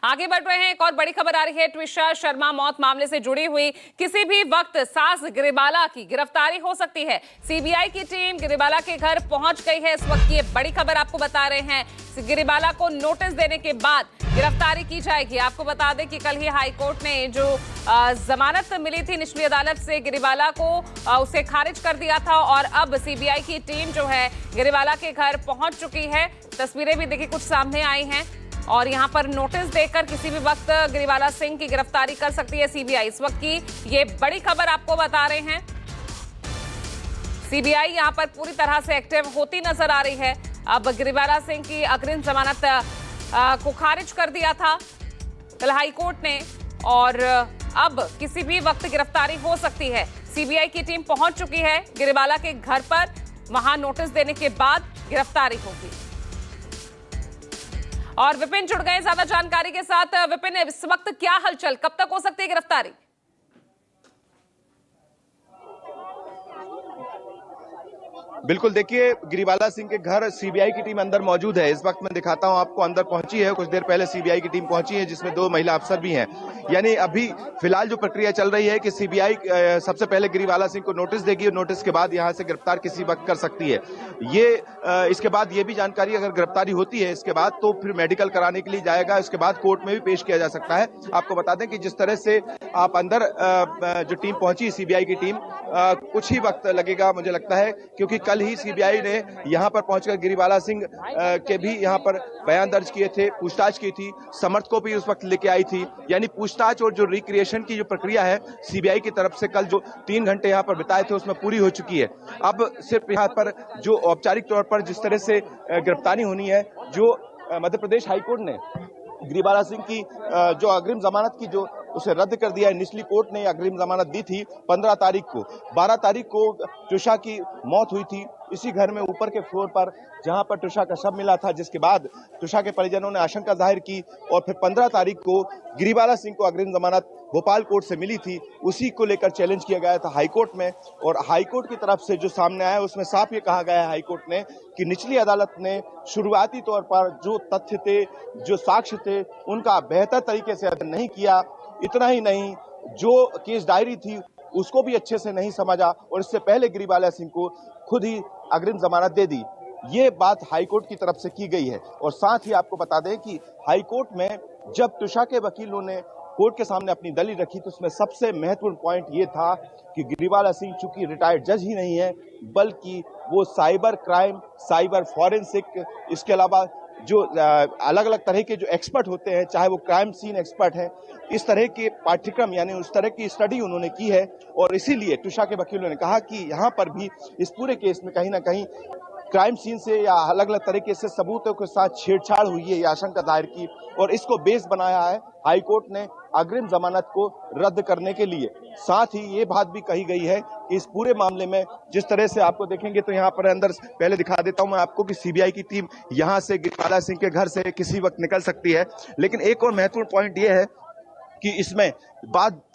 आगे बढ़ रहे हैं। एक और बड़ी खबर आ रही है। ट्विशा शर्मा मौत मामले से जुड़ी हुई किसी भी वक्त सास गिरिबाला की गिरफ्तारी हो सकती है। सीबीआई की टीम गिरिबाला के घर पहुंच गई है। इस वक्त ये बड़ी खबर आपको बता रहे हैं। गिरिबाला को नोटिस देने के बाद गिरफ्तारी की जाएगी। आपको बता दें कि कल ही हाईकोर्ट ने जो जमानत मिली थी निचली अदालत से गिरिबाला को, उसे खारिज कर दिया था और अब सीबीआई की टीम जो है गिरिबाला के घर पहुंच चुकी है। तस्वीरें भी देखिए कुछ सामने आई हैं और यहां पर नोटिस देकर किसी भी वक्त गिरिबाला सिंह की गिरफ्तारी कर सकती है सीबीआई। इस वक्त की ये बड़ी खबर आपको बता रहे हैं। सीबीआई यहां पर पूरी तरह से एक्टिव होती नजर आ रही है। अब गिरिबाला सिंह की अग्रिम जमानत को खारिज कर दिया था कल हाईकोर्ट ने और अब किसी भी वक्त गिरफ्तारी हो सकती है। सीबीआई की टीम पहुंच चुकी है गिरिबाला के घर पर। वहां नोटिस देने के बाद गिरफ्तारी होगी। और विपिन जुड़ गए ज्यादा जानकारी के साथ। विपिन, इस वक्त क्या हलचल, कब तक हो सकती है गिरफ्तारी? बिल्कुल, देखिए गिरिबाला सिंह के घर सीबीआई की टीम अंदर मौजूद है। इस वक्त मैं दिखाता हूं आपको, अंदर पहुंची है। कुछ देर पहले सीबीआई की टीम पहुंची है जिसमें 2 महिला अफसर भी हैं। यानी अभी फिलहाल जो प्रक्रिया चल रही है कि सीबीआई सबसे पहले गिरिबाला सिंह को नोटिस देगी और नोटिस के बाद यहां से गिरफ्तार किसी वक्त कर सकती है। इसके बाद ये भी जानकारी, अगर गिरफ्तारी होती है इसके बाद तो फिर मेडिकल कराने के लिए जाएगा। इसके बाद कोर्ट में भी पेश किया जा सकता है। आपको बता दें कि जिस तरह से आप अंदर जो टीम पहुंची सीबीआई की टीम, कुछ ही वक्त लगेगा मुझे लगता है, क्योंकि कल ही सीबीआई ने यहां पर पहुंचकर गिरिबाला सिंह के भी यहां पर बयान दर्ज किए थे, पूछताछ की थी, समर्थ को भी उस वक्त लेके आई थी। यानी पूछताछ और जो रिक्रिएशन की जो प्रक्रिया है सीबीआई की तरफ से कल जो 3 घंटे यहां पर बिताए थे उसमें पूरी हो चुकी है। अब सिर्फ यहां पर जो औपचारिक तौर पर जिस तरह से गिरफ्तारी होनी है, जो मध्य प्रदेश हाईकोर्ट ने गिरिबाला सिंह की जो अग्रिम जमानत की जो उसे रद्द कर दिया है। निचली कोर्ट ने अग्रिम जमानत दी थी 15 तारीख को। 12 तारीख को ट्विशा की मौत हुई थी इसी घर में ऊपर के फ्लोर पर, जहां पर ट्विशा का शव मिला था, जिसके बाद ट्विशा के परिजनों ने आशंका जाहिर की और फिर 15 तारीख को गिरिबाला सिंह को अग्रिम जमानत भोपाल कोर्ट से मिली थी। उसी को लेकर चैलेंज किया गया था हाईकोर्ट में और हाईकोर्ट की तरफ से जो सामने आया उसमें साफ ये कहा गया है हाईकोर्ट ने कि निचली अदालत ने शुरुआती तौर पर जो तथ्य थे, जो साक्ष्य थे, उनका बेहतर तरीके से अध्ययन नहीं किया। इतना ही नहीं, जो केस डायरी थी उसको भी अच्छे से नहीं समझा और इससे पहले गिरिबाला सिंह को खुद ही अग्रिम जमानत दे दी। ये बात हाईकोर्ट की तरफ से की गई है। और साथ ही आपको बता दें कि हाईकोर्ट में जब ट्विशा के वकीलों ने कोर्ट के सामने अपनी दलील रखी तो उसमें सबसे महत्वपूर्ण पॉइंट ये था कि गिरिबाला सिंह चूंकि रिटायर्ड जज ही नहीं है, बल्कि वो साइबर क्राइम, साइबर फॉरेंसिक, इसके अलावा जो अलग अलग तरह के जो एक्सपर्ट होते हैं, चाहे वो क्राइम सीन एक्सपर्ट हैं, इस तरह के पाठ्यक्रम यानी उस तरह की स्टडी उन्होंने की है। और इसीलिए ट्विशा के वकीलों ने कहा कि यहाँ पर भी इस पूरे केस में कहीं ना कहीं क्राइम सीन से या अलग अलग तरीके से सबूतों के साथ छेड़छाड़ हुई है, यह आशंका जाहिर की और इसको बेस बनाया है हाईकोर्ट ने अग्रिम जमानत को रद्द करने के लिए। साथ ही ये बात भी कही गई है कि इस पूरे मामले में जिस तरह से आपको देखेंगे तो यहाँ पर अंदर पहले दिखा देता हूं मैं आपको कि सीबीआई की टीम यहाँ से गिरिबाला सिंह के घर से किसी वक्त निकल सकती है। लेकिन एक और महत्वपूर्ण पॉइंट ये है कि इसमें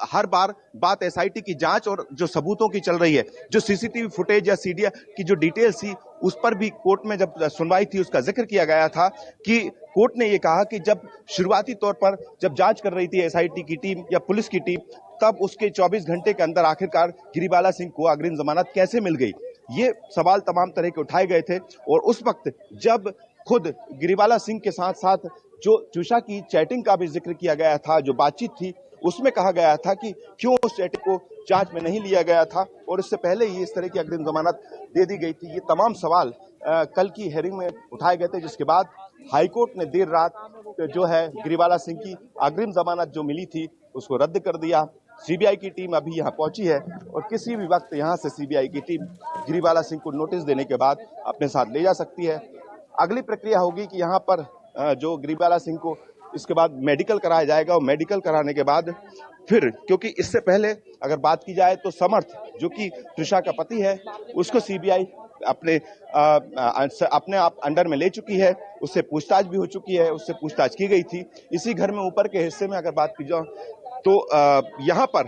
हर बार बात एसआईटी की जांच और जो सबूतों की चल रही है, जो सीसीटीवी फुटेज या सीडीआर की जो डिटेल्स थी उस पर भी कोर्ट में जब सुनवाई थी उसका जिक्र किया गया था कि कोर्ट ने ये कहा कि जब शुरुआती तौर पर जब जांच कर रही थी एसआईटी की टीम या पुलिस की टीम, तब उसके 24 घंटे के अंदर आखिरकार गिरिबाला सिंह को अग्रिम जमानत कैसे मिल गई। ये सवाल तमाम तरह के उठाए गए थे और उस वक्त जब खुद गिरिबाला सिंह के साथ साथ जो ट्विशा की चैटिंग का भी जिक्र किया गया था, जो बातचीत थी, उसमें कहा गया था कि क्यों उस चैटिंग को जांच में नहीं लिया गया था और इससे पहले ही इस तरह की अग्रिम जमानत दे दी गई थी। ये तमाम सवाल कल की हेयरिंग में उठाए गए थे, जिसके बाद हाईकोर्ट ने देर रात जो है गिरिबाला सिंह की अग्रिम जमानत जो मिली थी उसको रद्द कर दिया। सीबीआई की टीम अभी यहाँ पहुंची है और किसी भी वक्त यहाँ से सीबीआई की टीम गिरिबाला सिंह को नोटिस देने के बाद अपने साथ ले जा सकती है। अगली प्रक्रिया होगी कि यहाँ पर जो गिरिबाला सिंह को इसके बाद मेडिकल कराया जाएगा और मेडिकल कराने के बाद फिर, क्योंकि इससे पहले अगर बात की जाए तो समर्थ जो कि ट्विशा का पति है, उसको सीबीआई अपने आप अंडर में ले चुकी है। उससे पूछताछ भी हो चुकी है, उससे पूछताछ की गई थी। इसी घर में ऊपर के हिस्से में अगर बात की जाए तो यहाँ पर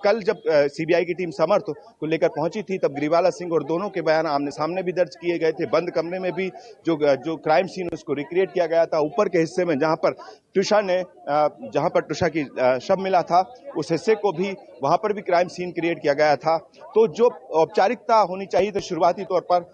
कल जब सीबीआई की टीम समर्थ को लेकर पहुंची थी तब गिरिबाला सिंह और दोनों के बयान आमने सामने भी दर्ज किए गए थे। बंद कमरे में भी जो क्राइम सीन उसको रिक्रिएट किया गया था। ऊपर के हिस्से में जहां पर ट्रिशा की शव मिला था उस हिस्से को भी वहां पर भी क्राइम सीन क्रिएट किया गया था। तो जो औपचारिकता होनी चाहिए थी शुरुआती तौर पर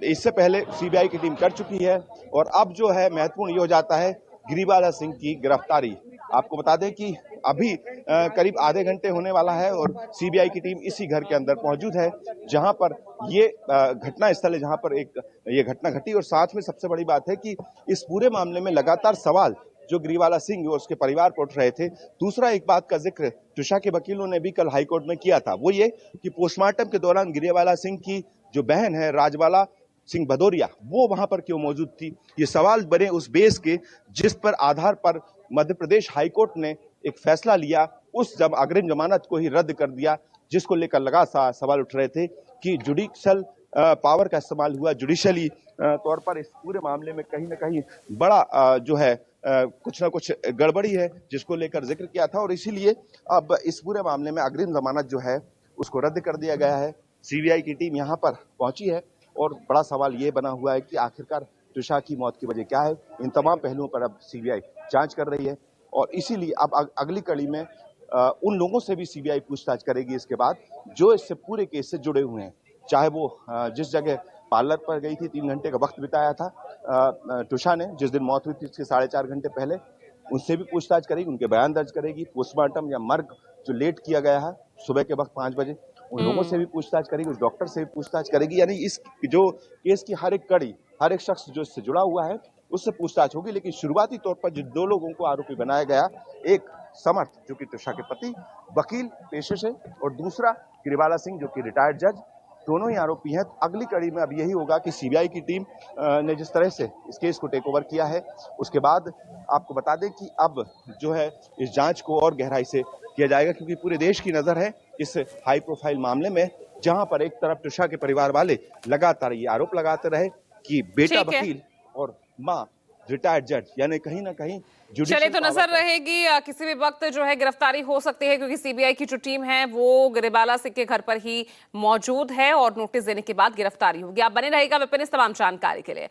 इससे पहले सीबीआई की टीम कर चुकी है और अब जो है महत्वपूर्ण ये हो जाता है गिरिबाला सिंह की गिरफ्तारी। आपको बता दें कि अभी करीब आधे घंटे होने वाला है और सीबीआई की टीम इसी घर के अंदर मौजूद है जहां पर ये घटना स्थल है जहां पर ये घटना घटी। और साथ में सबसे बड़ी बात है कि इस पूरे मामले में लगातार सवाल जो गिरिबाला सिंह और उसके परिवार पर उठ रहे थे। दूसरा एक बात का जिक्र ट्रिशा के वकीलों ने भी कल हाईकोर्ट में किया था, वो ये कि पोस्टमार्टम के दौरान गिरिबाला सिंह की जो बहन है राजबाला सिंह भदौरिया वो वहां पर क्यों मौजूद थी। ये सवाल बने उस बेस के जिस पर आधार पर मध्य प्रदेश हाईकोर्ट ने एक फैसला लिया, उस अग्रिम जमानत को ही रद्द कर दिया, जिसको लेकर लगातार सवाल उठ रहे थे कि जुडिशियल पावर का इस्तेमाल हुआ, जुडिशियली तौर पर इस पूरे मामले में कहीं ना कहीं बड़ा जो है कुछ ना कुछ गड़बड़ी है जिसको लेकर जिक्र किया था। और इसीलिए अब इस पूरे मामले में अग्रिम जमानत जो है उसको रद्द कर दिया गया है। सीबीआई की टीम यहाँ पर पहुंची है और बड़ा सवाल ये बना हुआ है कि आखिरकार ट्रिशा की मौत की वजह क्या है। इन तमाम पहलुओं पर अब सीबीआई जांच कर रही है और इसीलिए अब अगली कड़ी में उन लोगों से भी सीबीआई पूछताछ करेगी इसके बाद जो इससे पूरे केस से जुड़े हुए हैं, चाहे वो जिस जगह पार्लर पर गई थी 3 घंटे का वक्त बिताया था ट्रिशा ने, जिस दिन मौत हुई थी उसके 4.5 घंटे पहले, उनसे भी पूछताछ करेगी, उनके बयान दर्ज करेगी। पोस्टमार्टम या मर्ग जो लेट किया गया है सुबह के वक्त 5 बजे, उन लोगों से भी पूछताछ करेगी, उस डॉक्टर से भी पूछताछ करेगी। यानी इस जो केस की हर एक कड़ी, हर एक शख्स जो इससे जुड़ा हुआ है उससे पूछताछ होगी। लेकिन शुरुआती तौर पर जिन 2 लोगों को आरोपी बनाया गया, एक समर्थ जो कि ट्रिशा के पति वकील पेशे से और दूसरा गिरिबाला सिंह जो कि रिटायर्ड जज, दोनों ही आरोपी हैं। तो अगली कड़ी में अब यही होगा कि सीबीआई की टीम ने जिस तरह से इस केस को टेक ओवर किया है उसके बाद आपको बता दें कि अब जो है इस जांच को और गहराई से किया जाएगा, क्योंकि पूरे देश की नजर है इस हाई प्रोफाइल मामले में, जहां पर एक तरफ ट्रिशा के परिवार वाले लगातार ये आरोप लगाते रहे कि बेटा वकील और मां रिटायर्ड जज, यानी कहीं ना कहीं चलिए तो नजर रहेगी किसी भी वक्त जो है गिरफ्तारी हो सकती है, क्योंकि सीबीआई की जो टीम है वो गिरिबाला सिंह के घर पर ही मौजूद है और नोटिस देने के बाद गिरफ्तारी होगी। आप बने रहेगा विपिन इस तमाम जानकारी के लिए।